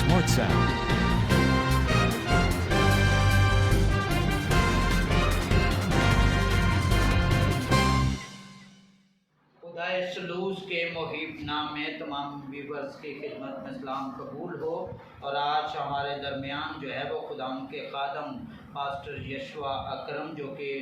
WhatsApp. خدائے سلوس کے محب نام میں تمام ویورز کی خدمت میں سلام قبول ہو۔ اور آج ہمارے درمیان جو ہے وہ خدا ان کے خادم پاسٹر یشوا اکرم جو کہ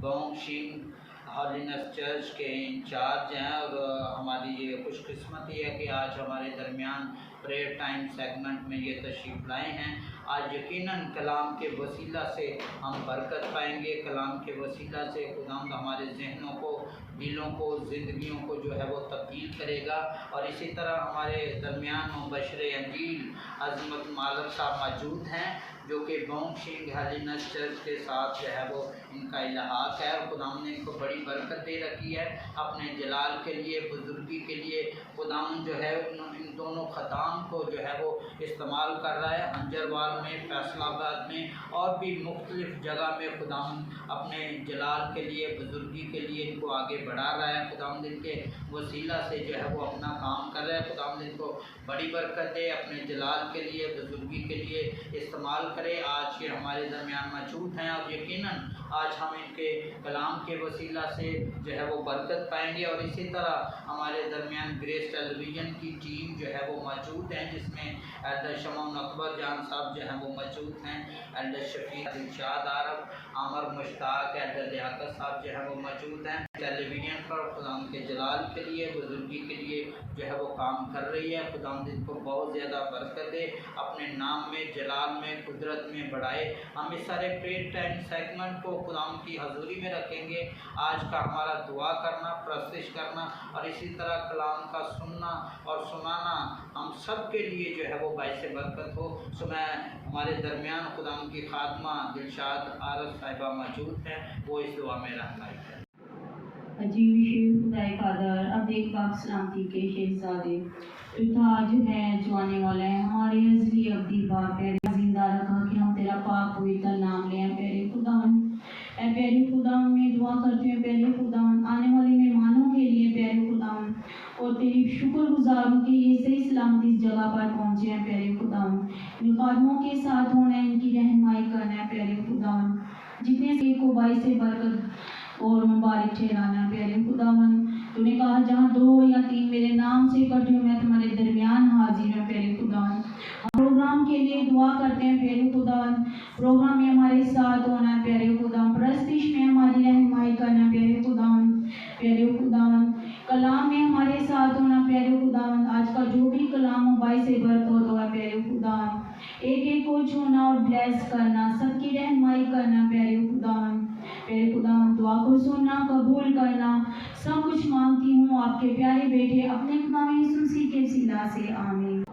بونگ شنگ ہالینس چرچ کے انچارج ہیں، اور ہماری یہ خوش قسمتی ہے کہ آج ہمارے درمیان پریئر ٹائم سیگمنٹ میں یہ تشریف لائے ہیں۔ آج یقیناً کلام کے وسیلہ سے ہم برکت پائیں گے، کلام کے وسیلہ سے خداوند ہمارے ذہنوں کو، دلوں کو، زندگیوں کو جو ہے وہ تبدیل کرے گا۔ اور اسی طرح ہمارے درمیان مبشر انجیل عظمت مالک صاحب موجود ہیں جو کہ بونگ شنگ ہالینس چرچ کے ساتھ جو ہے وہ ان کا الحاق ہے، اور خداوند نے ان کو بڑی برکت دے رکھی ہے اپنے جلال کے لیے، بزرگی کے لیے۔ خداوند جو ہے ان دونوں خدام کو جو ہے وہ استعمال کر رہا ہے، ہنجروال میں، فیصل آباد میں اور بھی مختلف جگہ میں۔ خداوند اپنے جلال کے لیے، بزرگی کے لیے ان کو آگے بڑھا رہا ہے۔ خداوند ان کے وسیلہ سے جو ہے وہ اپنا کام کر رہا ہے۔ خداوند ان کو بڑی برکت دے، اپنے جلال کے لیے، بزرگی کے لیے استعمال کرے۔ آج یہ ہمارے درمیان موجود ہیں، اور یقیناً آج ہم ان کے کلام کے وسیلہ سے جو ہے وہ برکت پائیں گے۔ اور اسی طرح ہمارے درمیان گریس ٹیلی ویژن کی ٹیم جو ہے وہ موجود ہیں، جس میں ایلڈر شمعون اکبر جان صاحب جو ہیں وہ موجود ہیں، ایلڈر شفیق دلشاد عارف، عامر مشتاق، ایلڈر لیاقت صاحب جو ہیں وہ موجود ہیں۔ ٹیلی ویژن پر خداوند کے جلال کے لیے، بزرگی کے لیے جو ہے وہ کام کر رہی ہے۔ خداوند ان کو بہت زیادہ برکت دے، اپنے نام میں، جلال میں، قدرت میں بڑھائے۔ ہم اس سارے پریئر ٹائم سیگمنٹ کو خداوند کی حضوری میں رکھیں گے۔ آج کا ہمارا دعا کرنا، پرستش کرنا اور اسی طرح کلام کا سننا اور سنانا ہم سب کے لیے جو ہے وہ باعث برکت ہو۔ سو میں ہمارے درمیان خداوند کی خادمہ دلشاد عارف صاحبہ موجود ہیں، وہ اس دعا میں رہنمائی کریں۔ عجیب شیر خدائے قادر، اب ایک پاک سلامتی کے شہزادے تو تاج ہے جو آنے والا ہے، ہمارے ازلی ابدی باپ ہے، زندہ رکھا کہ ہم تیرا پاک پویتر نام لیں۔ پیارے خداوند، اے پیارے خداوند، میں دعا کرتی ہوں پیارے خداوند آنے والے مہمانوں کے لیے پیارے خداوند، اور تیری شکر گزاروں کہ یہ صحیح سلامتی اس جگہ پر پہنچے ہیں پیارے خداوند۔ ان خادموں کے ساتھ ہونا ہے، ان کی رہنمائی کرنا ہے پیارے خداوند، جتنے سے کو باعث برکت اور مبارک ٹھہرانا پیارے خداوند۔ تو نے کہا جہاں 2 یا 3 میرے نام سے اکٹھے ہوں میں تمہارے درمیان حاضر ہوں پیارے خداوند۔ ہم پروگرام کے لیے دعا کرتے ہیں پیارے خداوند، پروگرام میں ہمارے ساتھ ہونا ہے پیارے خداوند، پرستش میں ہماری رہنمائی کرنا پیارے خداوند، پیارے خداوند کلام میں ہمارے ساتھ ہونا پیارے خداوند۔ آج کا جو بھی کلام ہو باعث برکت ہو پیارے خداوند، ایک ایک کو چھونا اور بلیس کرنا، سب کی رہنمائی کرنا پیارے خداوند۔ پیارے خداوند دعا کو سننا، قبول کرنا، سب کچھ مانگتی ہوں آپ کے پیارے بیٹے اپنے نام یسوع مسیح کے وسیلہ سے، آمین۔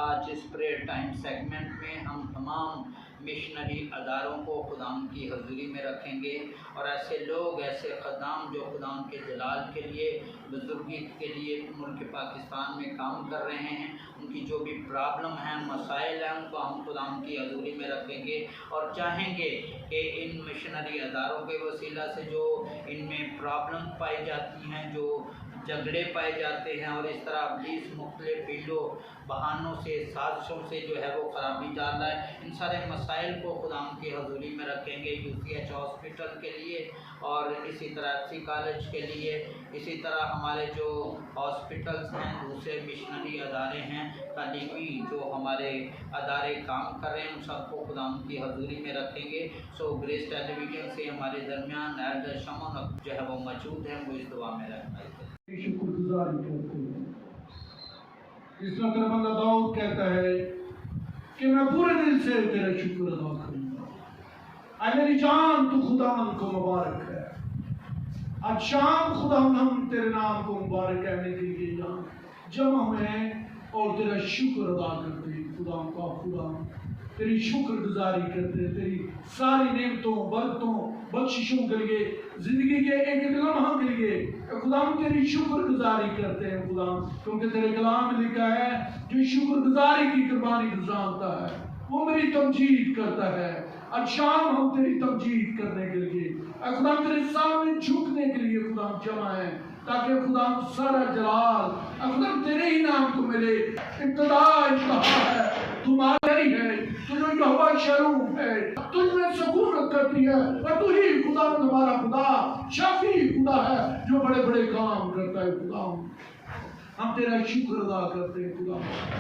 آج اس پریئر ٹائم سیگمنٹ میں ہم تمام مشنری اداروں کو خداوند کی حضوری میں رکھیں گے، اور ایسے لوگ، ایسے خدام جو خداوند کے جلال کے لیے، بزرگی کے لیے ملک پاکستان میں کام کر رہے ہیں، ان کی جو بھی پرابلم ہیں، مسائل ہیں، ان کو ہم خداوند کی حضوری میں رکھیں گے، اور چاہیں گے کہ ان مشنری اداروں کے وسیلہ سے جو ان میں پرابلم پائی جاتی ہیں، جو جھگڑے پائے جاتے ہیں، اور اس طرح ابلیس مختلف ہیلوں بہانوں سے، سازشوں سے جو ہے وہ خرابی ڈال رہا ہے، ان سارے مسائل کو خداوند کی حضوری میں رکھیں گے، UCH ہاسپٹل کے لیے، اور اسی طرح FC کالج کے لیے، اسی طرح ہمارے جو ہاسپٹلس ہیں، دوسرے مشنری ادارے ہیں، تعلیمی جو ہمارے ادارے کام کر رہے ہیں، ان سب کو خداوند کی حضوری میں رکھیں گے۔ سو گریس ٹیلی ویژن سے ہمارے درمیان ایلڈر شمعون جو ہے وہ موجود ہیں، وہ اس دعا میں رہنمائی کریں۔ شکر گزاری کرتے ہیں۔ اس وقت بندہ داؤد کہتا ہے کہ میں پورے دل سے تیرا شکر ادا کروں گا۔ اے میری جان تو خداوند کو مبارک ہے۔ آج شام خداوند ہم تیرے نام کو مبارک کہنے کے لیے یہاں جمع ہوئے ہیں اور تیرا شکر ادا کرتے ہیں۔ خداوند کا خداوند تیری شکر گزاری کرتے ہیں، تیری ساری نعمتوں، برکتوں، بخششوں کے لیے، زندگی کے ایک ایک لمحہ کے لیے خداوند تیری شکر گزاری کرتے ہیں خداوند، کیونکہ تیرے کلام میں لکھا ہے جو شکر گزاری کی قربانی گزارتا ہے وہ میری تمجید کرتا ہے۔ آج شام ہم تیری تمجید کرنے کے لیے خداوند تیرے سامنے جھکنے کے لیے خداوند جمع ہیں، تاکہ خداوند سارا جلال خداوند تیرے ہی نام کو ملے۔ ابتدا انتہا ہے तू माली है, तू जो यहोवा शरूफ है, तुझ में सुकूनत करती है, और तू ही खुदा हमारा खुदा शाफी खुदा है जो बड़े बड़े काम करता है। खुदा हम तेरा शुक्र अदा करते हैं खुदा,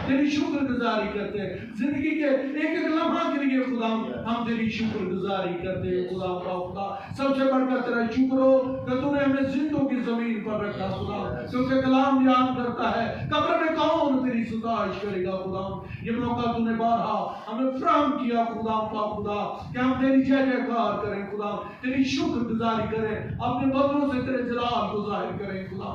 तेरी शुक्रगुजारी करते हैं जिंदगी के एक एक लम्हा के लिए खुदा हम तेरी शुक्रगुजारी करते हैं खुदा। खुदा सबसे बढ़कर तेरा शुक्र हो कि तूने हमें जिंदों की जमीन पर रखा खुदा, क्योंकि कलाम बयान करता है कब्र में कौन तेरी सताइश करेगा खुदा। ये मौका तूने बारहा हमें फराहम किया खुदा खुदा कि हम तेरी जय जयकार करें खुदा, तेरी शुक्रगुजारी करें, अपने बदलों से तेरे जलाल को जाहिर करें खुदा।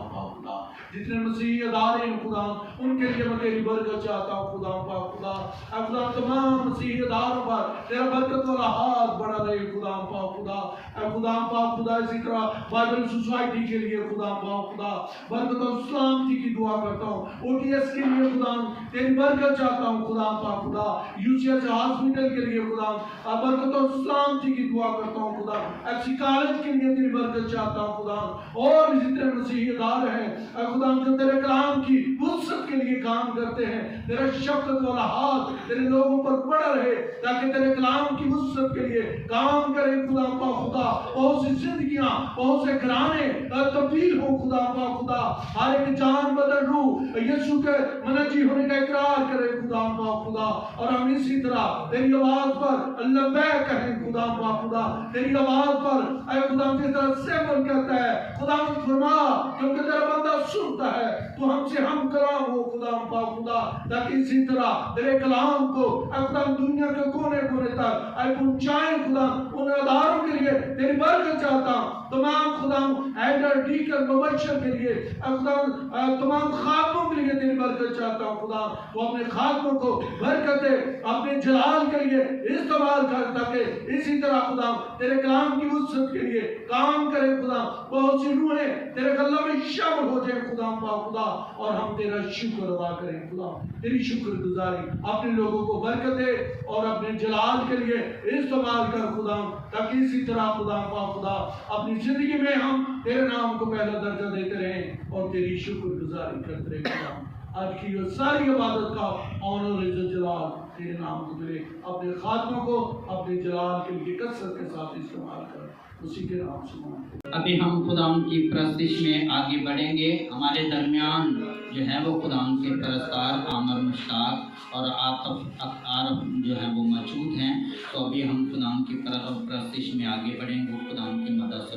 जितने मसीह अदारे हैं खुदा उनके लिए मैं तेरी बरकत चाहता हूँ खुदा खुदा। खुदा तमाम मसीह अदारों पर तेरा बरकत वाला हाथ बढ़ा रहे खुदा खुदा। खुदा इसी तरह बाइबल सोसाइटी के लिए खुदा खुदा बरकत और सलामती की दुआ करता हूँ। ओटीएस के लिए खुदा तेरी बरकत चाहता हूँ खुदा खुदा। यूसीएस हॉस्पिटल के लिए खुदा बरकत और सलामती की दुआ करता हूँ खुदा। एफसी कॉलेज के लिए तेरी बरकत चाहता हूँ खुदा। और भी जितने मसीह अदारे हैं खुदा जो तेरे कलाम की वुसअत के लिए काम करते हैं, तेरा शफकत वाला हाथ तेरे लोगों पर पड़ा रहे ताकि तेरे कलाम की वुसअत के लिए काम करें खुदा खुदा। बहुत सी जिंदगियां बहुत से घराने तब्दील हो खुदा खुदा। हर एक जान बदल रूह यीशु के मनजी होने का इकरार करें खुदा खुदा। और हम इसी तरह तेरी आवाज पर लब्बै कहें खुदा खुदा। तेरी आवाज पर ऐ खुदा जिस तरह सेवल कहता है खुदा फरमा, क्योंकि तेरा बंदा सुनता है तो हमसे हम कलाम हो खुदा खुदा, ताकि इसी तरह तेरे कलाम को खुदा दुनिया के कोने कोने तक पहुंचाएं खुदा। उन आधारों के लिए तेरी बरकत चाहता हूं, तमाम खुदा एडर डीकर मुबशर के लिए खुदा तमाम खातमों के लिए तेरी बरकत चाहता हूं खुदा। तो अपने खातमों को बरकत दे, अपने जलाल के लिए इस्तेमाल कर, ताकि इसी तरह खुदा तेरे कलाम की वुसअत के लिए काम करे खुदा। बहुत सी रूहें तेरे गल्ला में शामिल हो जाए खुदा खुदा, और हम तेरा शुक्र अदा करें खुदा। तेरी शुक्रगुजारी अपने लोगों को बरकत दे और अपने जलाल के लिए इस्तेमाल कर खुदा, ताकि इसी तरह खुदा खुदा अपनी जिंदगी में हम तेरे नाम को पहला दर्जा देते रहें और तेरी शुक्रगुजारी करते रहें खुदा। आज की ये सारी इबादत का ऑनर इज्जत जलाल तेरे नाम को मिले। अपने खातमों को अपने जलाल के लिए कसरत के साथ इस्तेमाल कर, उसी के नाम से मांगते। अभी हम खुदा की परस्तिश में आगे बढ़ेंगे। हमारे दरमियान जो है वो खुदा के परस्तार आमर मुश्ताक और आरफ जो है वो मौजूद हैं। तो अभी हम खुदा की परस्तिश में आगे बढ़ेंगे, खुदा की मदद से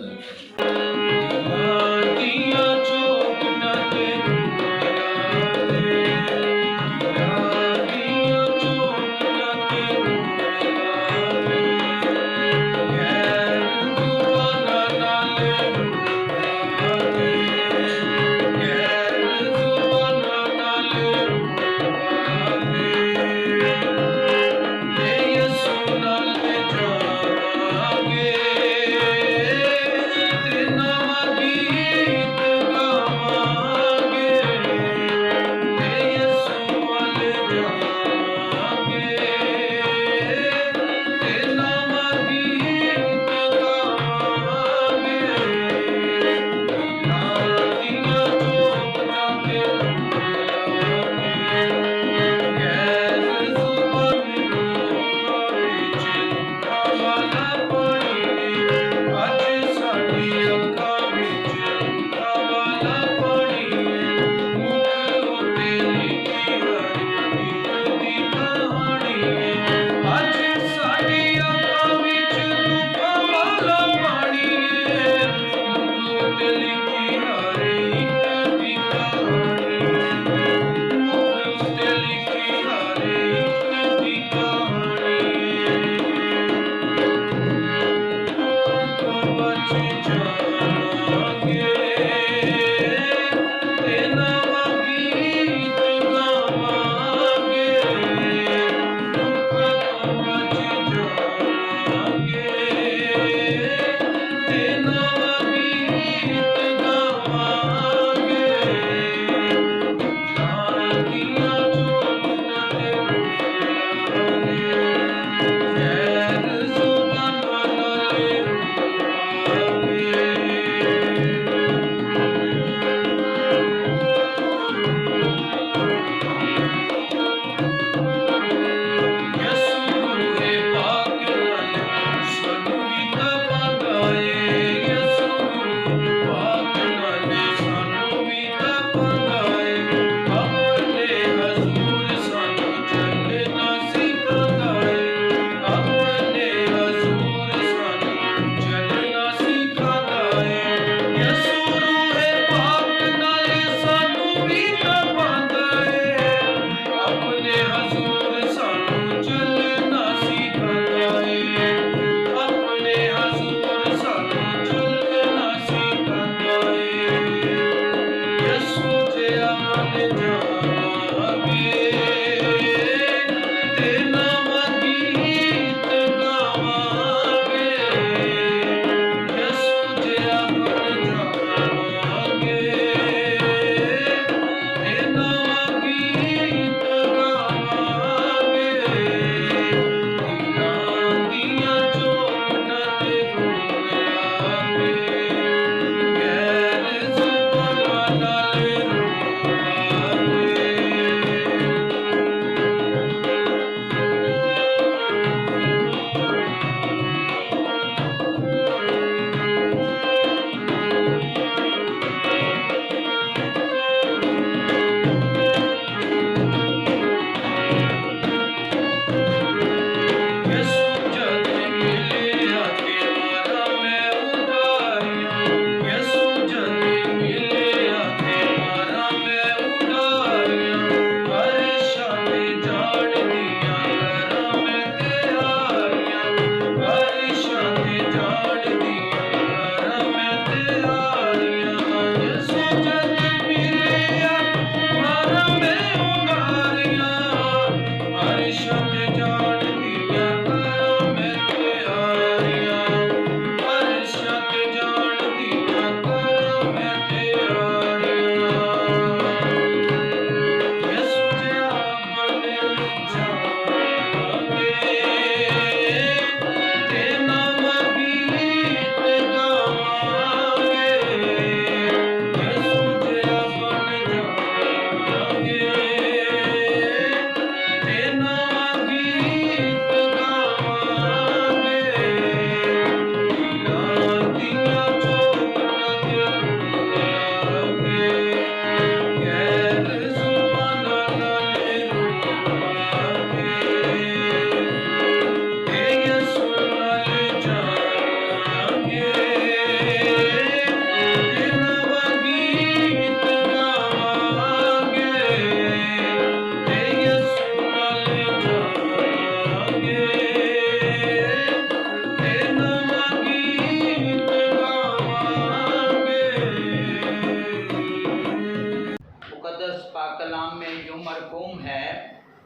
हुक्म है,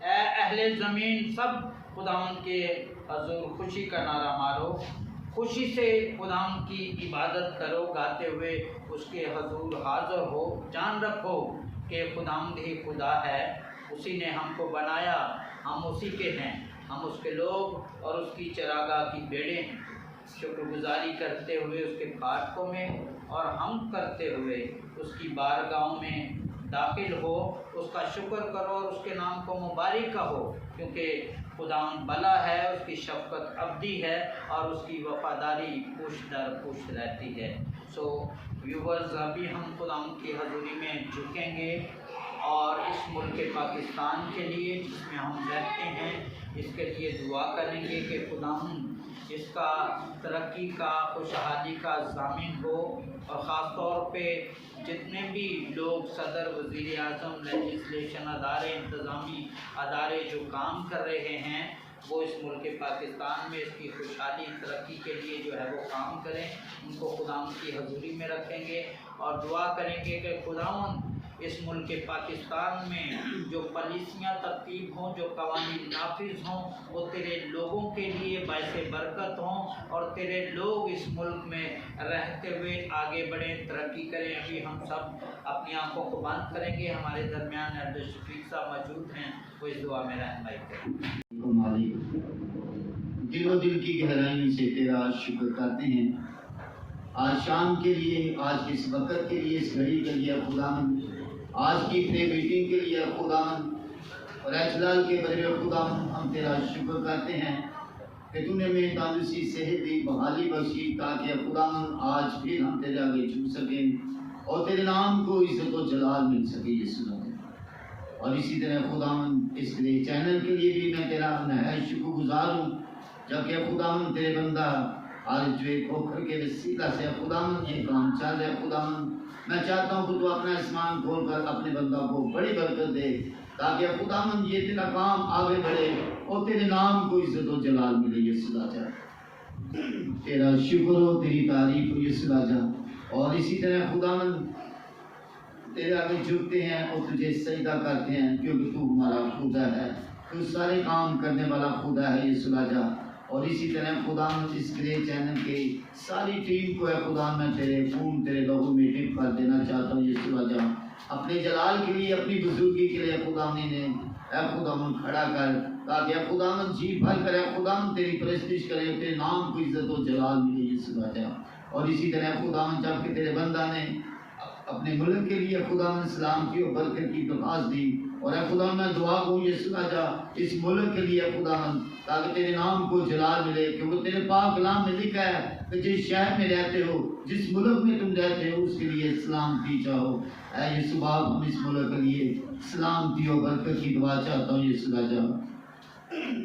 ए अहले ज़मीन सब खुदावंद के हजूर खुशी का नारा मारो, खुशी से खुदावंद की इबादत करो, गाते हुए उसके हजूर हाज़िर हो। जान रखो कि खुदावंद ही खुदा है, उसी ने हमको बनाया, हम उसी के हैं, हम उसके लोग और उसकी चरागाह की भेड़ें हैं। शुक्रगुजारी करते हुए उसके फाटकों में और हम करते हुए उसकी बारगाहों में दाखिल हो, उसका शुक्र करो और उसके नाम को मुबारक कहो, क्योंकि खुदावंद भला है, उसकी शफ़क़त अबदी है और उसकी वफ़ादारी पुश्त दर पुश्त रहती है। सो व्यूवर्स, अभी हम खुदावंद की हज़ूरी में झुकेंगे और इस मुल्क पाकिस्तान के लिए जिसमें हम रहते हैं, इसके लिए दुआ करेंगे कि खुदावंद इसका तरक्की का, खुशहाली का ज़ामिन हो, और ख़ास तौर पे जितने भी लोग सदर, वज़ीर आज़म, लेजिस्लेशन अदारे, इंतज़ामी अदारे जो काम कर रहे हैं, वो इस मुल्क पाकिस्तान में इसकी खुशहाली, तरक्की के लिए जो है वो काम करें। उनको खुदावंद की हज़ूरी में रखेंगे और दुआ करेंगे कि खुदावंद इस मुल्क पाकिस्तान में जो पॉलिसियाँ तरतीब हों, जो कवानीन नाफिज हों, वो तेरे लोगों के लिए बाइस बरकत हों और तेरे लोग इस मुल्क में रहते हुए आगे बढ़ें, तरक्की करें। अभी हम सब अपनी आंखों को बंद करेंगे, हमारे दरमियान अब्दुल शफीक साहब मौजूद हैं, वो इस दुआ में रहनुमाई करें। दिलो दिल की गहराइयों से तेरा शुक्र करते हैं आज शाम के लिए, आज इस वक्त के लिए, इस घड़ी के लिए खुदावंद, आज की प्रे मीटिंग के लिए खुदावंद और एजलाल के बदले खुदावंद हम तेरा शुक्र करते हैं कि तूने हमें तंदुरुस्ती, सेहत दी, बहाली बख्शी, ताकि खुदावंद आज फिर हम तेरे आगे झुक सकें और तेरे नाम को इज्जत और जलाल मिल सके यीशु। और इसी तरह खुदावंद इस चैनल के लिए भी मैं तेरा नहायत शुक्रगुजार हूँ, जबकि खुदावंद तेरे बंदा आज जो एक खोखर के वसीला से खुदावंद ये काम चल रहा है। खुदावंद मैं चाहता हूँ कि तू अपना आसमान खोल कर अपने बंदा को बड़ी बरकत दे, ताकि खुदावंद ये तेरा काम आगे बढ़े और तेरे नाम को इज्जत और जलाल मिले यीशु राजा। तेरा शुक्र हो, तेरी तारीफ हो यीशु राजा। और इसी तरह खुदावंद तेरे आगे झुकते हैं और तुझे सजदा करते हैं, क्योंकि तू हमारा खुदा है, तू सारे काम करने वाला खुदा है यीशु राजा। और इसी तरह खुदावंद इस ग्रे चैनल के सारी टीम को है खुदा मैं तेरे खून, तेरे लहू में डिप कर देना चाहता हूँ यीशु राजा। अपने जलाल के लिए, अपनी बुजुर्गी के लिए खुदावंद ने खुदावंद खड़ा कर, ताकि खुदावंद जी भर करे, खुदावंद तेरी परस्तिश करे, तेरे नाम को इज्जत और जलाल मिले यीशु राजा। और इसी तरह खुदावंद जबकि तेरे बंदा ने अपने मुल्क के लिए खुदावंद सलामती और बरकत की दरख्वास्त दी, और खुदावंद मैं दुआ करूँ यीशु राजा इस मुल्क के लिए खुदावंद, ताकि तेरे नाम को जलाल मिले, क्योंकि तेरे पाक कलाम में लिखा है कि जिस शहर में रहते हो, जिस मुल्क में तुम रहते हो, उसके लिए सलामती चाहो। ऐ यीशु बाप, हम इस मुल्क के लिए सलामती और बरकत की दुआ चाहता हूँ यीशु राजा।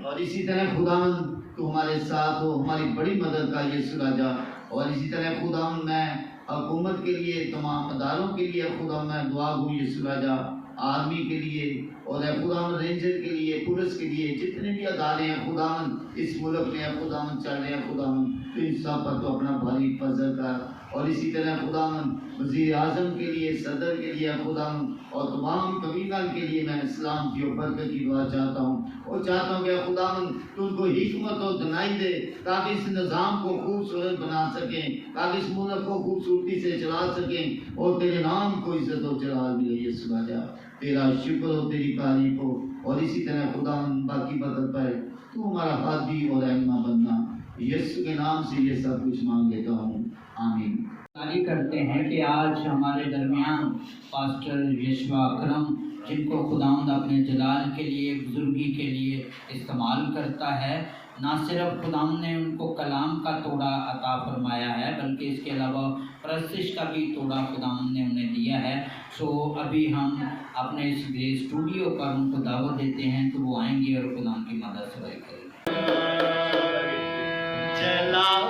और इसी तरह खुदावंद तू हमारे साथ हो, हमारी बड़ी मदद का यीशु राजा। और इसी तरह खुदावंद मैं हुकूमत के लिए, तमाम अदारों के लिए खुदा मैं दुआ हूँ यीशु राजा, आर्मी के लिए और खुदावंद रेंजर के लिए, पुलिस के लिए, जितने भी अदारे हैं खुदावंद इस मुल्क में खुदावंद चल रहे हैं खुदावंद, तो इन सब पर तो अपना भारी फजल कर। और इसी तरह खुदावंद वज़ीर आज़म के लिए, सदर के लिए खुदावंद और तमाम कबीला के लिए मैं इस्लाम की बरकत की दुआ चाहता हूँ, और चाहता हूँ कि खुदावंद तू उनको हिकमत और दनाई दे, ताकि इस निज़ाम को खूबसूरत बना सकें, ताकि इस मुल्क को खूबसूरती से चला सकें और तेरे नाम को इज्जत और जलाल मिले यीशु राजा। तेरा शुक्र हो, तेरी तारीफ हो। और इसी तरह खुदावंद बाकी बरकत पर तू हमारा हादी और रहनुमा बनना, यीशु के नाम से ये सब कुछ मांग लेता हूँ, आमीन। तारीफ करते हैं कि आज हमारे दरमियान पास्टर यशवा अकरम, जिनको खुदावंद अपने जलाल के लिए, बुजुर्गी के लिए इस्तेमाल करता है, ना सिर्फ खुदावंद ने उनको कलाम का तोड़ा अता फरमाया है, बल्कि इसके अलावा परस्तिश का भी तोड़ा खुदावंद ने उन्हें दिया है। सो अभी हम अपने इस ग्रे स्टूडियो पर उनको दावत देते हैं कि वो आएंगे और खुदावंद की मदद से करेंगे। जलाल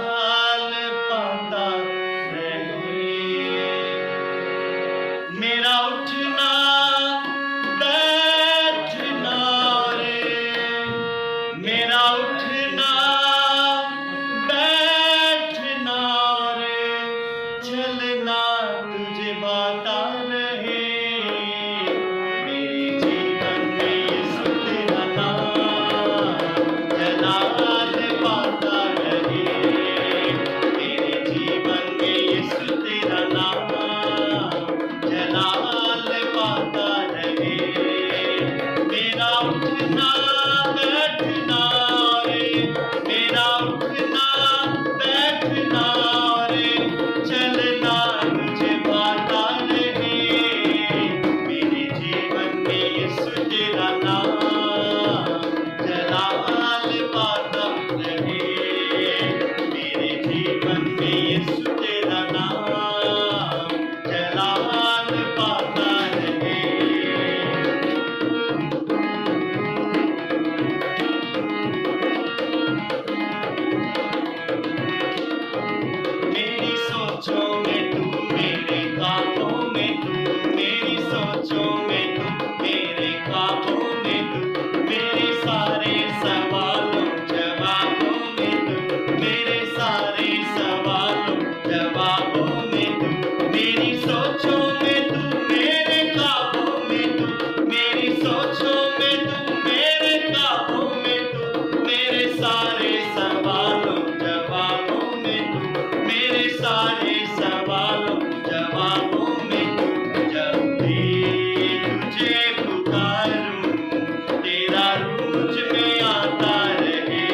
पाता मेरा उठना बैठना रे, मेरा उठना बैठना रे, चलना तुझे बाता रहे मेरे जीवन में उठना बैठना रे, मेरा उठना बैठना रे, चलना तुझे भाता रहे, मेरे जीवन में यीशु तेरा नाम जलाल पाता रहे, मेरे जीवन में यीशु तेरा नाम जलाल पाता रहे। मेरी सोचों में तू, मेरे ख्वाबों में तू, मेरी सोचों में तू, मेरे ख्वाबों में तू, मेरे सारे सवालों जवाबों में तू, मेरे सारे सवालों जवाबों में तू, मेरी सोचों में तू, मेरे ख्वाबों में तू, मेरी सोचों में तू, मेरे ख्वाबों में तू, मेरे सारे सवालों जवाबों में तू, मेरे सारे सवालों जवाबों में तू, जब भी तुझे पुकारूं तेरा रूह मुझ में आता रहे,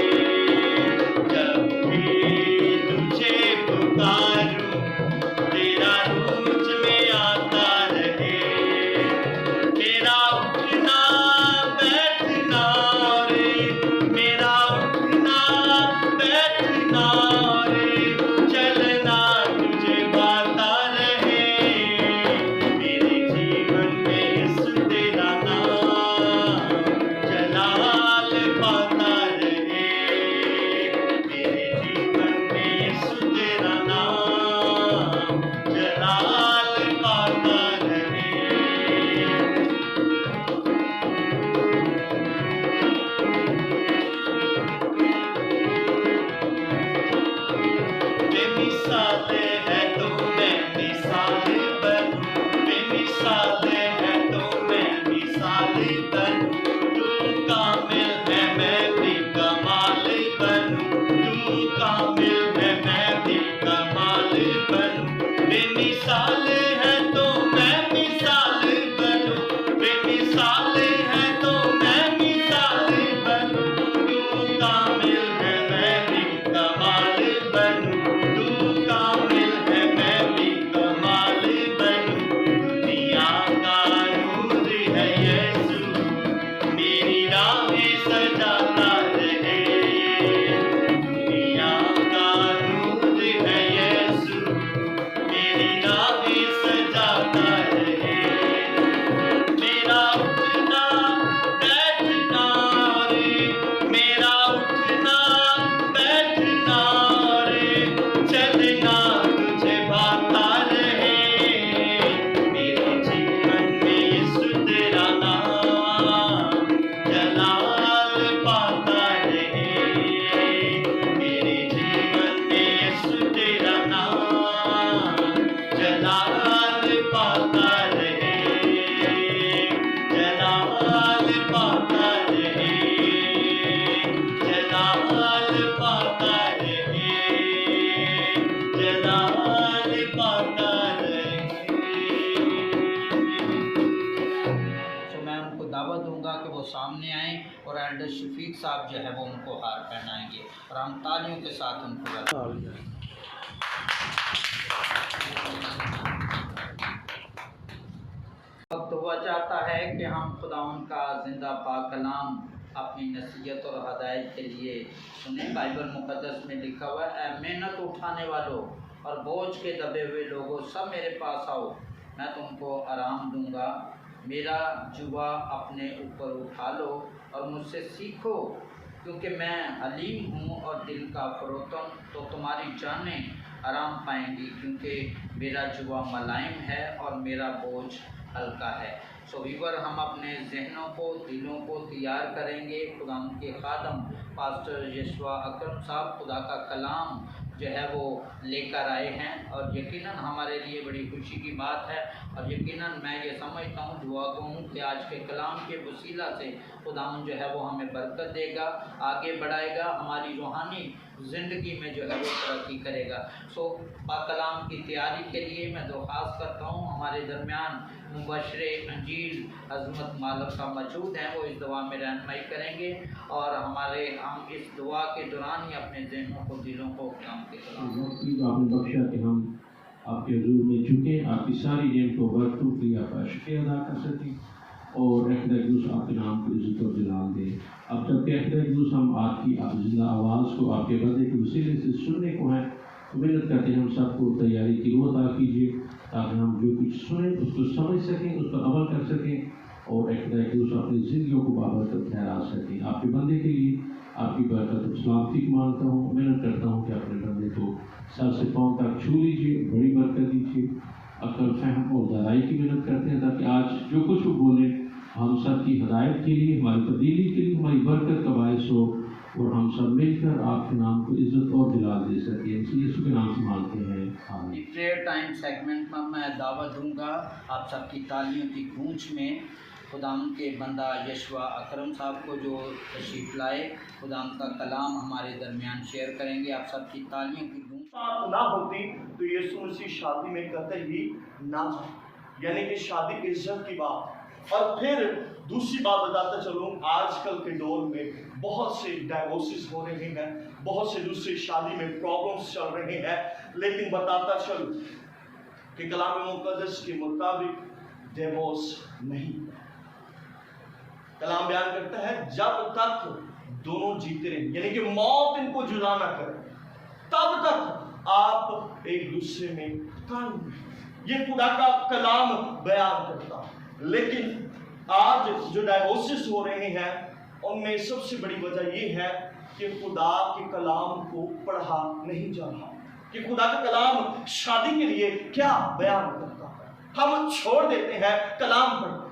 जब भी तुझे पुकारूं तेरा रूह मुझ में आता रहे, मेरा उठना बैठना रे, मेरा उठना बैठना रे, चलना तुझे भाता रहे, मेरे जीवन में यीशु तेरा नाम जलाल पाता रहे, मेरे जीवन में यीशु तेरा नाम जलाल पाता रहे। बेमिसाल है तो मैं मिसाल बनूं, बेमिसाल है तो मैं मिसाल बनूं, तू कामिल है मैं भी कमाल बनूं, तू कामिल है मैं भी कमाल बनूं, बेमिसाल है तो मैं मिसाल बनूं, बेमिसाल है तो मैं मिसाल बनूं, तू कामिल है मैं भी कमाल बनूं, तू कामिल है मैं भी कमाल बनूं, दुनिया का नूर है यीशु, मेरी राहें सजाता रहे, दुनिया का नूर है यीशु, मेरी राहें सजाता रहे, मेरा उठना बैठना रे, मेरा उठना बैठना रे, चलना तुझे भाता रहे, मेरे जीवन में यीशु तेरा नाम जलाल पाता रहे, मेरे जीवन में यीशु तेरा नाम जलाल पाता रहे, जलाल पाता रहे, जलाल पाता रहे, जलाल पाता रहे। तो मैं उनको दावत दूंगा कि वो सामने आएँ और एल्डर शफीक साहब जो है वो उनको हार पहनाएंगे और हम तालियों के साथ उनको वेलकम। वक्त हुआ चाहता है कि हम खुदावन का जिंदा पाक कलाम अपनी नसीहत और हदायत के लिए सुने। बाइबल मुकद्दस में लिखा हुआ है, ऐ मेहनत उठाने वालों और बोझ के दबे हुए लोगों, सब मेरे पास आओ, मैं तुमको आराम दूंगा। मेरा जुआ अपने ऊपर उठा लो और मुझसे सीखो, क्योंकि मैं हलीम हूँ और दिल का फरोतन, तो तुम्हारी जानें आराम पाएंगी, क्योंकि मेरा जुआ मुलायम है और मेरा बोझ हल्का है। सो वीवर, हम अपने जहनों को, दिलों को तैयार करेंगे। खुदा के खादम पास्टर यशवा अकरम साहब खुदा का कलाम जो है वो लेकर आए हैं, और यकीनन हमारे लिए बड़ी खुशी की बात है, और यकीनन मैं ये समझता हूँ, दुआ कहूँ कि आज के कलाम के वसीला से खुदा जो है वो हमें बरकत देगा, आगे बढ़ाएगा, हमारी रूहानी ज़िंदगी में जो है वो तरक्की करेगा। सो पाक कलाम की तैयारी के लिए मैं दरख्वास्त करता हूँ हमारे दरमियान मुबशर अंजील अज़मत मालिक साहब मौजूद हैं, वो इस दुआ में रहनुमाई करेंगे और हम इस दुआ के दौरान ही अपने ज़हनों को, दिलों को कलाम के कलाम आपने बख्शा कि हम आपके हुजूर में झुके, आपकी सारी नेमतों बरकतों के लिए आपका शुक्रिया अदा कर सकें और एक आपके नाम की इज्जत और जलाल दें। अब जब एक हम आपकी जिंदा आवाज़ को आपके बंदे के वसीले से सुनने को हैं, तो मेहनत करते हैं हम सबको तैयारी की रूह अता कीजिए ताकि हम जो कुछ सुने उसको समझ सकें, उस पर अमल कर सकें और एक अपनी ज़िंदगियों को बाबरकत ठहरा सकें। आपके बंदे के लिए आपकी बरकत और सलामती मांगता हूँ, मेहनत करता हूँ कि अपने बंदे को सर से पाँव तक छू लीजिए, बड़ी बरकत दीजिए। अक्ल फहम और दाराई की मेहनत करते हैं ताकि आज जो कुछ वो बोले हम सब की हदायत के लिए, हमारी तब्दीली के लिए, हमारी बरकत का बायस हो और हम सब मिलकर आपके नाम को इज्जत और जलाल दे सकें। इसी यीशु के नाम से मांगते हैं, आमीन। प्रेयर टाइम सेगमेंट में मैं दावत दूंगा आप सबकी तालियों की गूंज में खुदाम के बंदा यशवा अकरम साहब को जो तशरीफ़ लाए, खुदाम का कलाम हमारे दरमियान शेयर करेंगे। आप सबकी तालियों की गूंज बात ना होती तो यीशु मसीह शादी में कहते ही ना जाए, यानी कि शादी इज्जत की बात। और फिर दूसरी बात बताता चलूँ, आजकल के दौर में बहुत से डाइवोर्सेस हो रहे हैं, बहुत से दूसरी शादी में प्रॉब्लम्स चल रहे हैं, लेकिन बताता चलूँ कि कलाम मुक़द्दस के मुताबिक डिवोर्स नहीं। कलाम बयान करता है जब तक दोनों जीते रहे, यानी कि मौत इनको जुदा ना करे, तब तक आप एक दूसरे में कायम रहें। ये खुदा का कलाम बयान करता है। लेकिन आज जो डाइवोर्सेस हो रहे हैं उनमें सबसे बड़ी वजह ये है कि खुदा के कलाम को पढ़ा नहीं जा रहा, कि खुदा का कलाम शादी के लिए क्या बयान करता है। हम छोड़ देते हैं कलाम पढ़।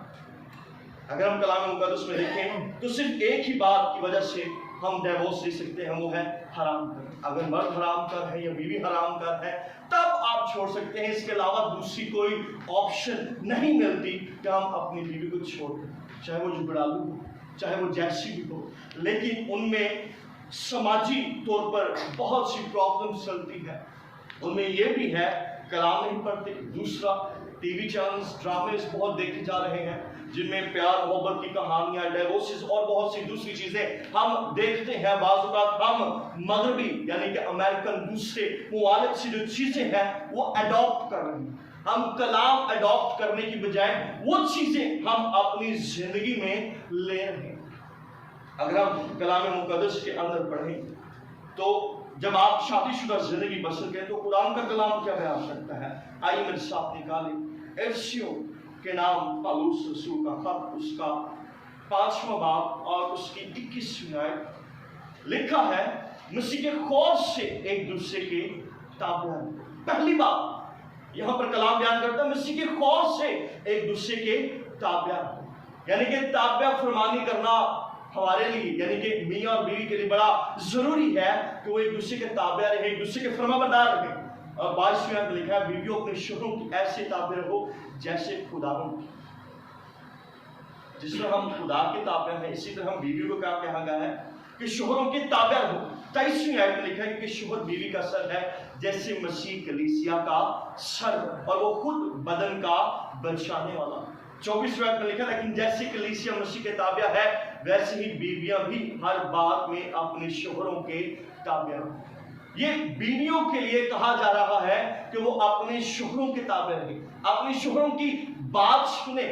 अगर हम कलाम मुक़द्दस में देखें तो सिर्फ एक ही बात की वजह से हम डिवोर्स ले सकते हैं, वो है हराम कर। अगर मर्द हराम कर है या बीवी हराम कर है तब आप छोड़ सकते हैं। इसके अलावा दूसरी कोई ऑप्शन नहीं मिलती कि हम अपनी बीवी को छोड़ दें, चाहे वो जुगड़ालू हो, चाहे वो जैसी भी हो। लेकिन उनमें समाजी तौर पर बहुत सी प्रॉब्लम्स चलती है। उनमें ये भी है कलाम नहीं पढ़ते। दूसरा, टीवी चैनल्स ड्रामेस बहुत देखे जा रहे हैं जिनमें प्यार मोहब्बत की कहानियां, डिवोर्सेस और बहुत सी दूसरी चीजें हम देखते हैं। बाज़ औक़ात हम मगरबी यानी कि अमेरिकन दूसरे मुआलिक से जो चीजें हैं वो अडॉप्ट कर रहे हैं। हम कलाम अडॉप्ट करने की बजाय वो चीजें हम अपनी जिंदगी में ले रहे हैं। अगर हम कलाम मुक़द्दस के अंदर पढ़ें तो जब आप शादीशुदा जिंदगी बसर करें तो कुरान का कलाम क्या बयान करता है। आइए मेरे साथ निकालें एफिसियों के नाम पौलुस रसूल का खत, उसका 5वां बाब और उसकी 21वीं आयत। लिखा है मसीह के खौफ से एक दूसरे के ताबे। पहली बात यहाँ पर कलाम बयान करता है मसीह के खौफ से एक दूसरे के ताबे, यानी कि ताबे फरमानी करना हमारे लिए यानी कि मियाँ और बीवी के लिए बड़ा जरूरी है कि वो एक दूसरे के ताबे रहे, एक दूसरे के फरमाबरदार रहे। और 22वें आयत में लिखा है बीवियों अपने शोहरों की ऐसे ताबे रहो जैसे खुदावंद की। जिस तरह हम खुदा के ताबे हैं इसी तरह हम बीवी को क्या कहा गया है कि शोहरों के ताबे रहो। 23वीं आयत में लिखा है कि शोहर बीवी का सर है जैसे मसीह कलीसिया का सर और वो खुद बदन का बचाने वाला। 24वें आयत में लिखा लेकिन जैसे कलीसिया मसीह के ताबे है वैसे ही बीवियां भी हर बात में अपने शोहरों के ताबे रहो। ये बीवियों के लिए कहा जा रहा है कि वो अपने शोहरों के ताबे रहे, अपने शोहरों की बात सुने।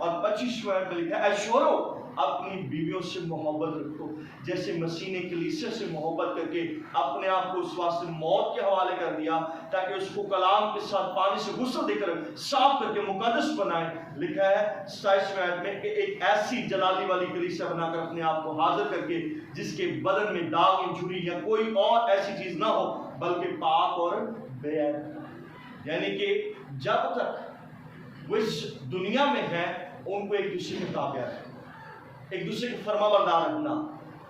और 25वें आयत में लिखा है ऐ शोहरों अपनी बीवियों से मोहब्बत रखो जैसे मसीह ने कलीसिया से मोहब्बत करके अपने आप को उस वास्ते मौत के हवाले कर दिया ताकि उसको कलाम के साथ पानी से गुस्ल देकर साफ करके मुकद्दस बनाए। लिखा है 27वें आयत में कि एक ऐसी जलाली वाली कलीसिया बनाकर अपने आप को हाजिर करके जिसके बदन में दाग या झुर्री या कोई और ऐसी चीज ना हो बल्कि पाक और बेअैब। यानी कि जब तक वो इस दुनिया में है उनको एक दूसरे के ताबे है, एक दूसरे के फरमाबरदार रहना।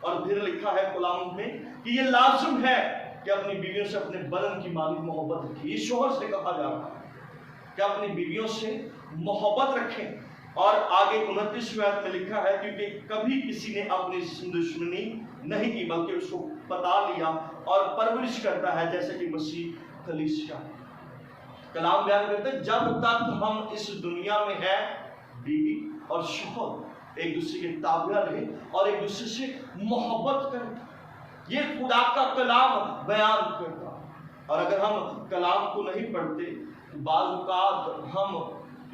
और फिर लिखा है कलाम में कि ये लाजिम है कि अपनी बीवियों से अपने बदन की मालिक मोहब्बत रखें। ये शोहर से कहा जा रहा है कि अपनी बीवियों से मोहब्बत रखें। और आगे 29वें आयत में लिखा है क्योंकि कभी किसी ने अपनी दुश्मनी नहीं की बल्कि उसको पता लिया और परवरिश करता है जैसे कि मसीह कलीसिया। कलाम बयान करते हैं जब तक हम इस दुनिया में हैं बीवी और शौहर एक दूसरे के ताबिया रहे और एक दूसरे से मोहब्बत करें। ये खुदा का कलाम बयान करता है। और अगर हम कलाम को नहीं पढ़ते तो बाज़ औक़ात हम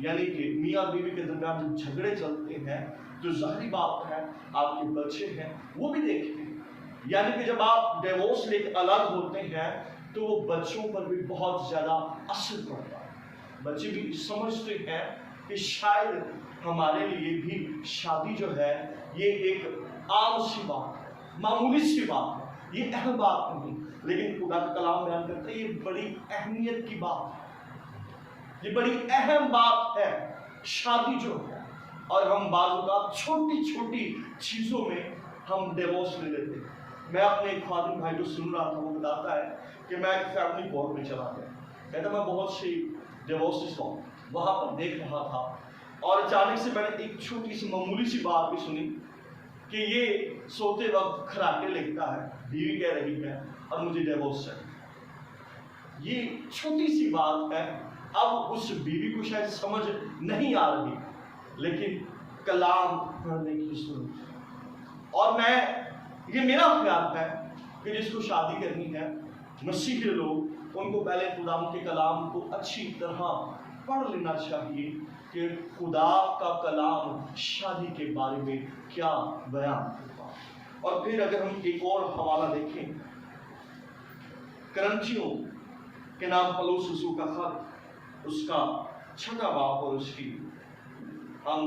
यानी कि मियाँ बीवी के दरमियान जब झगड़े चलते हैं तो ज़ाहिरी बात है आपके बच्चे हैं वो भी देखते हैं। यानी कि जब आप डिवोर्स लेकर अलग होते हैं तो वो बच्चों पर भी बहुत ज़्यादा असर पड़ता है। बच्चे भी समझते हैं कि शायद हमारे लिए भी शादी जो है ये एक आम सी बात है, मामूली सी बात है, ये अहम बात नहीं। लेकिन खुदा का कलाम बयान करता है ये बड़ी अहमियत की बात है, ये बड़ी अहम बात है शादी जो है। और हम बाजू का छोटी छोटी चीज़ों में हम डिवोर्स ले लेते हैं। मैं अपने एक खादिम भाई को सुन रहा था, वो बताता है कि मैं एक फैमिली कोर्ट में चला गया, कहता मैं बहुत सी डिवोर्सेस वहाँ पर देख रहा था और अचानक से मैंने एक छोटी सी मामूली सी बात भी सुनी कि ये सोते वक्त खराटे लिखता है, बीवी कह रही है और मुझे डिवोर्स चाहिए। ये छोटी सी बात है, अब उस बीवी को शायद समझ नहीं आ रही, लेकिन कलाम पढ़ने की जरूरत। और ये मेरा ख्याल है कि जिसको शादी करनी है मसीह के लोग उनको पहले खुदा के कलाम को अच्छी तरह पढ़ लेना चाहिए कि खुदा का कलाम शादी के बारे में क्या बयान करता है। और फिर अगर हम एक और हवाला देखें करंथियों के नाम पौलुस रसूल का खत, उसका 6वां बाब और उसकी हम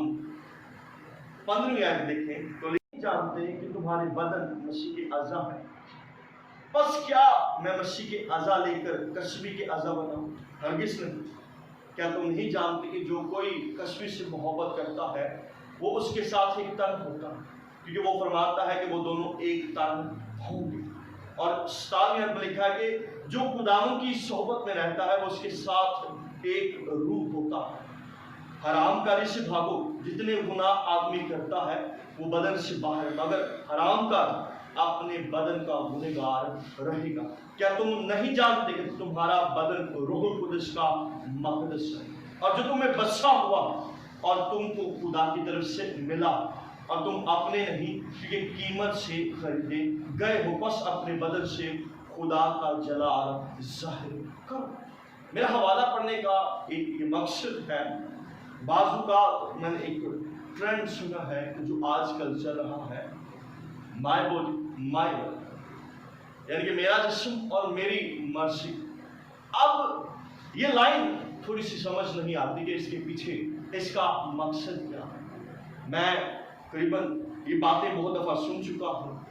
15वीं आयत देखें तो नहीं जानते कि तुम्हारे बदन मसीह के अज़ा है, बस क्या मैं मसीह के अज़ा लेकर कसबी के अज़ा बनाऊं? हरगिज़ नहीं। क्या तुम नहीं जानते कि जो कोई कसबी से मोहब्बत करता है वो उसके साथ एक तन होता है, क्योंकि वो फरमाता है कि वो दोनों एक तन होंगे। और 7वें में लिखा है कि जो खुदावन की सोहबत में रहता है वो उसके साथ एक रूप होता है। हरामकारी से भागो, जितने गुनाह आदमी करता है वो बदन से बाहर, मगर हरामकार अपने बदन का गुनहगार रहेगा। क्या तुम नहीं जानते कि तुम्हारा बदन रूहुल कुद्दुस का मक़दस है और जो तुम्हें बसा हुआ और तुमको खुदा की तरफ से मिला और तुम अपने नहीं क्योंकि कीमत से खरीदे गए हो, बस अपने बदन से खुदा का जलाल जाहिर करो। मेरा हवाला पढ़ने का एक मकसद है, बाजू का मैंने एक ट्रेंड सुना है जो आजकल चल रहा है, माय बॉडी माय वर्ड, यानी कि मेरा जिस्म और मेरी मर्जी। अब ये लाइन थोड़ी सी समझ नहीं आती कि इसके पीछे इसका मकसद क्या है। मैं करीबन ये बातें बहुत दफ़ा सुन चुका हूँ,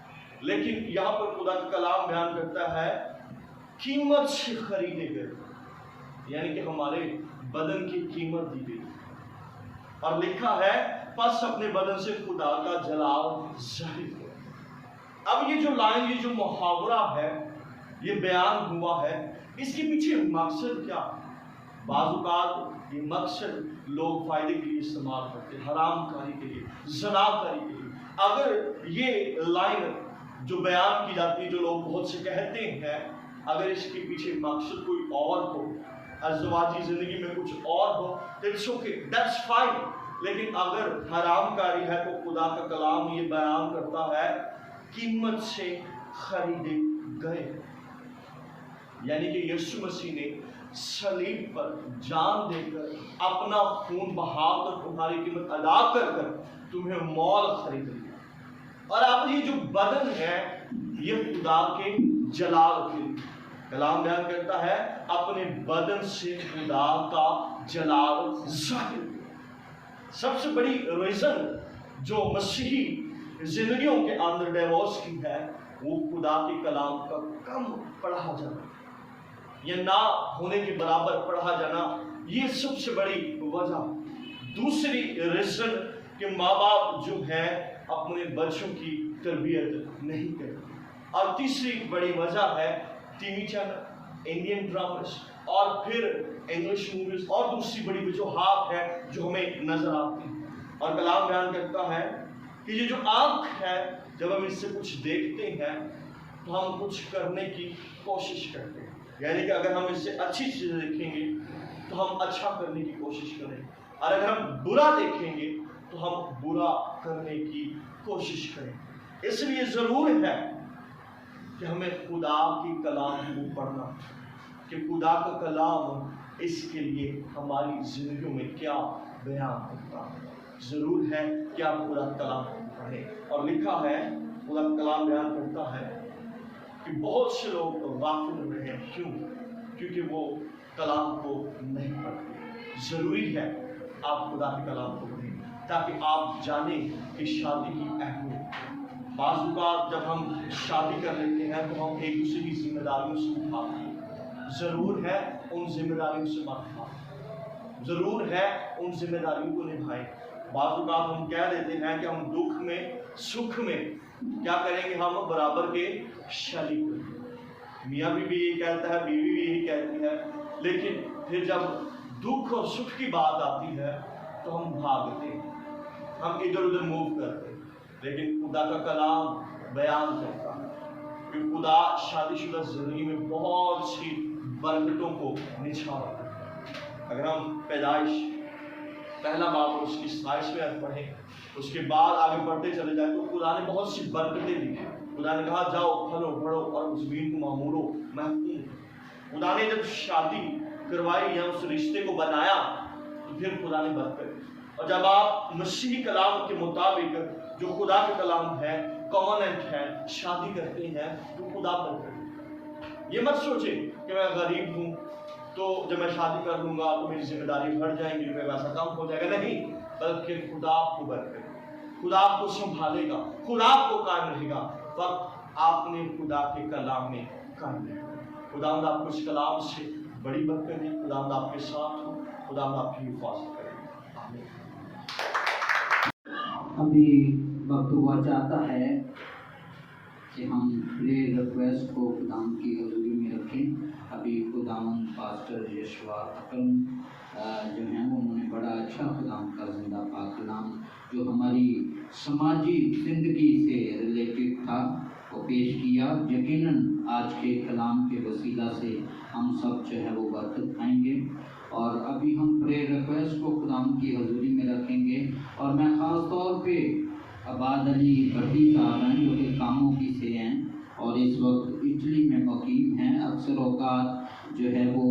लेकिन यहाँ पर खुदा का कलाम बयान करता है कीमत से खरीदे गए, यानी कि हमारे बदन की कीमत दी गई और लिखा है बस अपने बदन से खुदा का जलाल जाहिर करो। अब ये जो लाइन, ये जो मुहावरा है, ये बयान हुआ है, इसके पीछे मकसद क्या? बाज़ ये मकसद लोग फायदे के लिए इस्तेमाल करते हैं, हरामकारी के लिए, ज़नाकारी के लिए। अगर ये लाइन जो बयान की जाती है, जो लोग बहुत से कहते हैं, अगर इसके पीछे मकसद कोई और हो, अज़वाजी ज़िंदगी में कुछ और हो, इट्स ओके, दैट्स फाइन। लेकिन अगर हरामकारी है तो खुदा का कलाम ये बयान करता है कीमत से खरीदे गए, यानी कि यीशु मसीह ने सलीब पर जान देकर अपना खून बहाकर तुम्हारी कीमत अदा कर कर तुम्हें मौल खरीद लिया। और अब ये जो बदन है ये खुदा के जलाल के लिए कलाम बयान करता है, अपने बदन से खुदा का जलाल जाहिर। सबसे बड़ी रीजन जो मसीही जिंदगियों के अंदर डिवोर्स की है वो खुदा के कलाम का कम पढ़ा जाना या ना होने के बराबर पढ़ा जाना, ये सबसे बड़ी वजह। दूसरी रीजन कि माँ बाप जो है अपने बच्चों की तरबियत नहीं करते। और तीसरी बड़ी वजह है टीवी चैनल, इंडियन ड्रामास और फिर इंग्लिश मूवीज और दूसरी बड़ी वजूहात है जो हमें नजर आती है। और कलाम बयान करता है कि ये जो आँख है, जब हम इससे कुछ देखते हैं तो हम कुछ करने की कोशिश करते हैं, यानी कि अगर हम इससे अच्छी चीज़ें देखेंगे तो हम अच्छा करने की कोशिश करें, और अगर हम बुरा देखेंगे तो हम बुरा करने की कोशिश करें। इसलिए ज़रूर है कि हमें खुदा की कलाम को पढ़ना, कि खुदा का कलाम इसके लिए हमारी ज़िंदगी में क्या बयान करता है। ज़रूर है कि आप पूरा कलाम पढ़ें। और लिखा है, पूरा कलाम बयान करता है कि बहुत से लोग गाफिल रहे हैं। क्यों? क्योंकि वो कलाम को नहीं पढ़ते। ज़रूरी है आप खुदा के कलाम को पढ़ें, ताकि आप जानें कि शादी की अहमियत। बाज़ औक़ात जब हम शादी कर लेते हैं तो हम एक दूसरे की जिम्मेदारियों से उठाते हैं। ज़रूर है उन जिम्मेदारियों से मत भागें, ज़रूर है उन जिम्मेदारियों को निभाएं। बाज़ औक़ात हम कह देते हैं कि हम दुख में सुख में क्या करेंगे, हम बराबर के शरीक करेंगे। मियाँ भी यही कहता है, बीवी भी यही कहती है, लेकिन फिर जब दुख और सुख की बात आती है तो हम भागते हैं, हम इधर उधर मूव करते हैं। लेकिन खुदा का कलाम बयान करता है कि खुदा शादीशुदा ज़िंदगी में बहुत सी बरकतों को निछावता है। अगर हम पैदाइश पहला बाब और उसकी 27वें पढ़ें, उसके बाद आगे बढ़ते चले जाए तो खुदा ने बहुत सी बरकतें दी। खुदा ने कहा जाओ फलो बढ़ो और ज़मीन को मामूलो महफूज। खुदा ने जब शादी करवाई या उस रिश्ते को बनाया तो फिर खुदा ने बरकत दी। और जब आप मसीही कलाम के मुताबिक जो खुदा का कलाम है, कॉमनेंट है, शादी करते हैं तो खुदा बरकत दी। ये मत सोचे कि मैं गरीब हूँ तो जब मैं शादी कर लूँगा तो मेरी जिम्मेदारी बढ़ जाएंगी, मेरा पैसा कम हो जाएगा। नहीं, बल्कि खुदा आपको बरकत, खुदा आपको संभालेगा, खुदा आपको कायम रहेगा। वक्त आपने खुदा के कलाम में कायम रहेगा। खुदा आपको इस कलाम से बड़ी बरकत है। खुदा आपके साथ हो, खुदा आपकी हिफाजत करेगा। आमीन। अभी वक्त हुआ चाहता है कि हम प्रेयर रिक्वेस्ट को खुदाम की हज़ूरी में रखें। अभी खुदाम पास्टर यशवा अकरम जो हैं वो उन्होंने बड़ा अच्छा खुदाम का ज़िंदा पाक कलाम जो हमारी समाजी ज़िंदगी से रिलेटेड था वो पेश किया। यकीनन आज के कलाम के वसीला से हम सब जो है वो बरकत पाएंगे। और अभी हम प्रेयर रिक्वेस्ट को खुदाम की हज़ूरी में रखेंगे। और मैं ख़ास तौर पे आबाद अली भट्टी साहब हैं जो कि कामों की से हैं और इस वक्त इटली में मुकीम हैं। अक्सर औक़ात जो है वो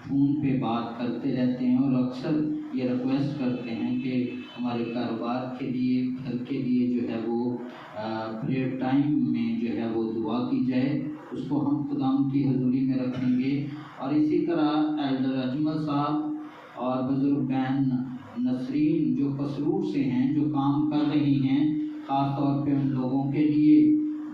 फ़ोन पे बात करते रहते हैं और अक्सर ये रिक्वेस्ट करते हैं कि हमारे कारोबार के लिए, घर के लिए जो है वो प्रेयर टाइम में जो है वो दुआ की जाए। उसको हम खुदाम की हज़ूरी में रखेंगे। और इसी तरह एल्डर अजमल साहब और बुज़ुर्ग बहन नसरीन जो कसरूर से हैं, जो काम कर रही हैं, ख़ास तौर पे उन लोगों के लिए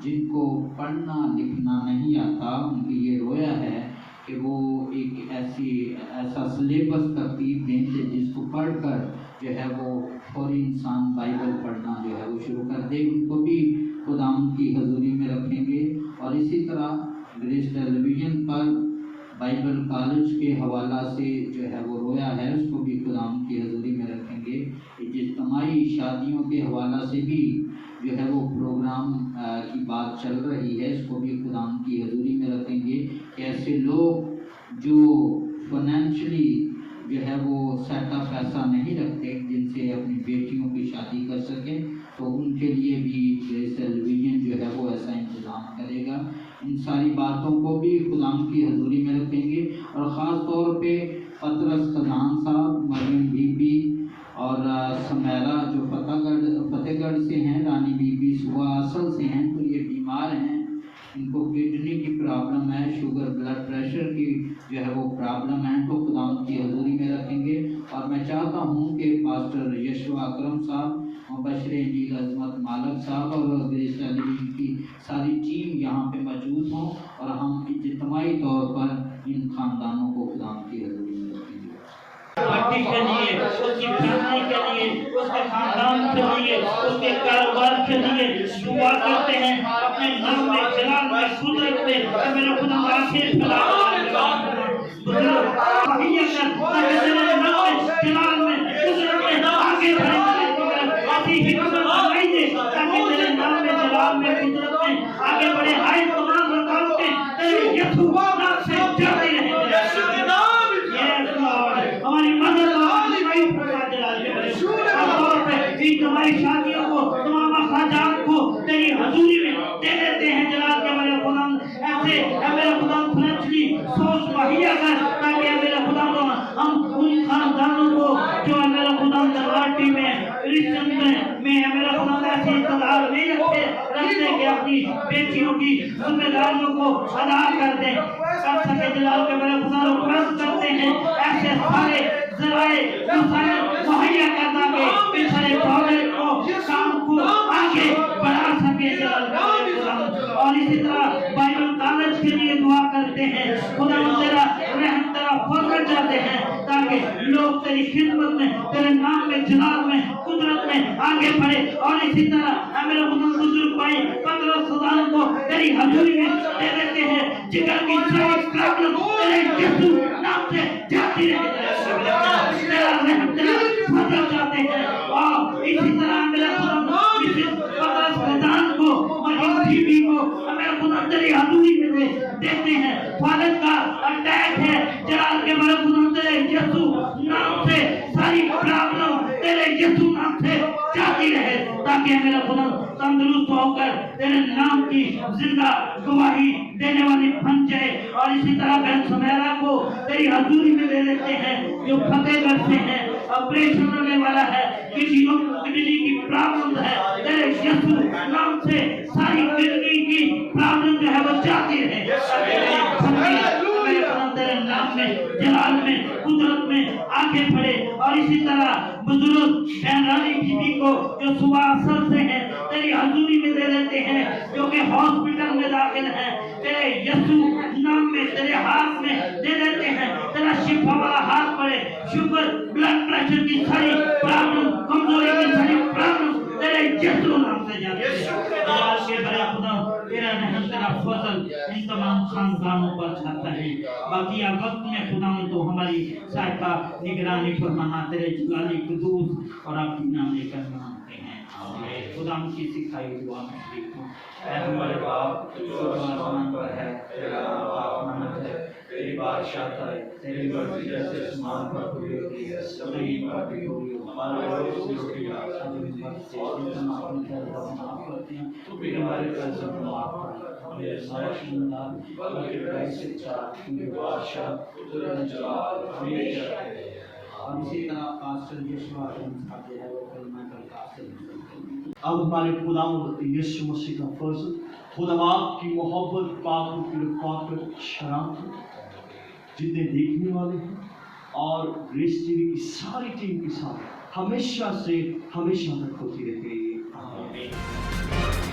जिनको पढ़ना लिखना नहीं आता, उनके ये रोया है कि वो एक ऐसा सिलेबस तरतीब दें कि जिसको पढ़कर जो है वो फौरी इंसान बाइबल पढ़ना जो है वो शुरू कर दे। उनको भी खुदाम की हज़ूरी में रखेंगे। और इसी तरह ग्रेस टेलीविज़न पर बाइबल कॉलेज के हवाला से जो है वो रोया है, उसको भी खुदाम की हज़ूरी में रखेंगे। इज्तिमाई शादियों के हवाला से भी जो है वो प्रोग्राम की बात चल रही है, इसको भी खुदाम की हज़ूरी में रखेंगे कि ऐसे लोग जो फाइनेंशियली जो है वो सेटअप ऐसा नहीं रखते जिनसे अपनी बेटियों की शादी कर सकें, तो उनके लिए भी ग्रेस टेलीविज़न जो है वो ऐसा इंतज़ाम करेगा। इन सारी बातों को भी खुदाम की हज़ूरी में रखेंगे। और ख़ास तौर पे पतरस खजान साहब, मरियम बीबी और समैरा जो फतेहगढ़ से हैं, रानी बीबी सुबह असल से हैं, तो ये बीमार हैं, इनको किडनी की प्रॉब्लम है, शुगर ब्लड प्रेशर की जो है वो प्रॉब्लम है, तो खुदाम की हज़ूरी में रखेंगे। और मैं चाहता हूँ कि पास्टर यशवा अकरम साहब, मुबश्शिर इंजील अज़मत मालक साहब और ग्रेस टेलीविज़न की सारी टीम यहाँ पे मौजूद हों और हम इज्तिमाई तौर पर इन ख़ानदानों को खुदाम की हज़ूरी में रखेंगे। पार्टी के लिए, उसकी फैमिली के लिए, उसके खानदान के लिए, उसके कारोबार के लिए दुआ करते हैं। अपने नाम में, जलाल में, कुदरत में मेरे खुदा आखिर फैला आगे बढ़े हाय तमाम रुकावटें तेरे यीशु नाम से जाती रहेंगी। चाहते हैं कि अपनी बेटियों की जिम्मेदारियों को अदा कर दें। कर सके जलाल के मेरे खुदा रिक्वेस्ट करते हैं ऐसे सारे जराए मुहैया करता के इस सारे प्रोजेक्ट को काम को आगे बढ़ा सके जलाल के मेरे खुदा। और इसी तरह बाइबल कॉलेज के लिए दुआ करते हैं खुदा तेरा रहम तेरा फजल चाहते हैं ताकि लोग तेरी खिदमत में तेरे नाम में जलाल में कुदरत में आगे बढ़े। और इसी तरह मेरे बुजुर्ग भाई 15 सदान को तेरी हजूरी में दे देते हैं जिगर की सारी प्रॉब्लम तेरे यीशु नाम से जाती रहे तेरा रहम तेरा फजल चाहते हैं। और इसी तरह मेरे बुजुर्ग 15 सदान को और इन बीवी को मेरे बुजुर्ग तेरी हजूरी में देते हैं। फादर का अटैक है जलाल के मेरे बुजुर्ग तेरे यीशु नाम से सारी प्रॉब्लम तेरे यीशु नाम से जाती रहे ताकि मेरा खुदा तंदुरुस्त होकर तेरे नाम की जिंदा गवाही देने वाली बन जाए। और इसी तरह बहन सुमेरा को तेरी हजूरी में दे देते हैं जो फतेहगढ़ से है ऑपरेशन होने वाला है किडनी की प्रॉब्लम है तेरे यीशु नाम से सारी किडनी की प्रॉब्लम जो है वो जाती रहे तेरे नाम में जलाल में कुदरत में आगे बढ़े। और इसी तरह बुजुर्ग बहन रानी बीबी को जो सुबह असर से है तेरी हजूरी में दे देते हैं जो कि हॉस्पिटल में दाखिल है तेरे यीशु नाम में तेरे हाथ में दे देते हैं तेरा शिफा वाला हाथ पड़े। शुगर ब्लड प्रेशर की सारी प्रॉब्लम कमजोरी की सारी प्रॉब्लम तेरे यीशु नाम से जाती है। तेरा रहम तेरा फजल इन तमाम खानदानों पर छाता है। बाकी अब वक्त में खुदा तो हमारी सहायता निगरानी फरमाना तेरे जलाली कुदूस और आपकी नाम लेकर मांगते हैं। खुदा की सिखाई दुआ में शरीक हूँ। ऐ हमारे बाप जो आसमान पर है तेरा नाम पाक है तेरी बादशाह है तेरी मर्जी जैसे आसमान पर हुई होती है जमीन पर भी होगी। हमारा रोज रोटी आज हमें मत दे हम अपने कर्ज माफ करते हैं तू भी हमारे कर्ज माफ कर हमें सारा बल्कि बुराई से बचा क्योंकि बादशाह कुदरत जलाल हमेशा है। और इसी तरह पास्टर यीशु आते हैं वो कलमा का कासिल। अब हमारे खुदा यीशु मसीह का फजल खुदा की मोहब्बत पाक की रफ़ाक़त शराफ़त जितने देखने वाले हैं और ग्रेस टीवी की सारी टीम के साथ हमेशा से हमेशा तक होती रहे। आमीन।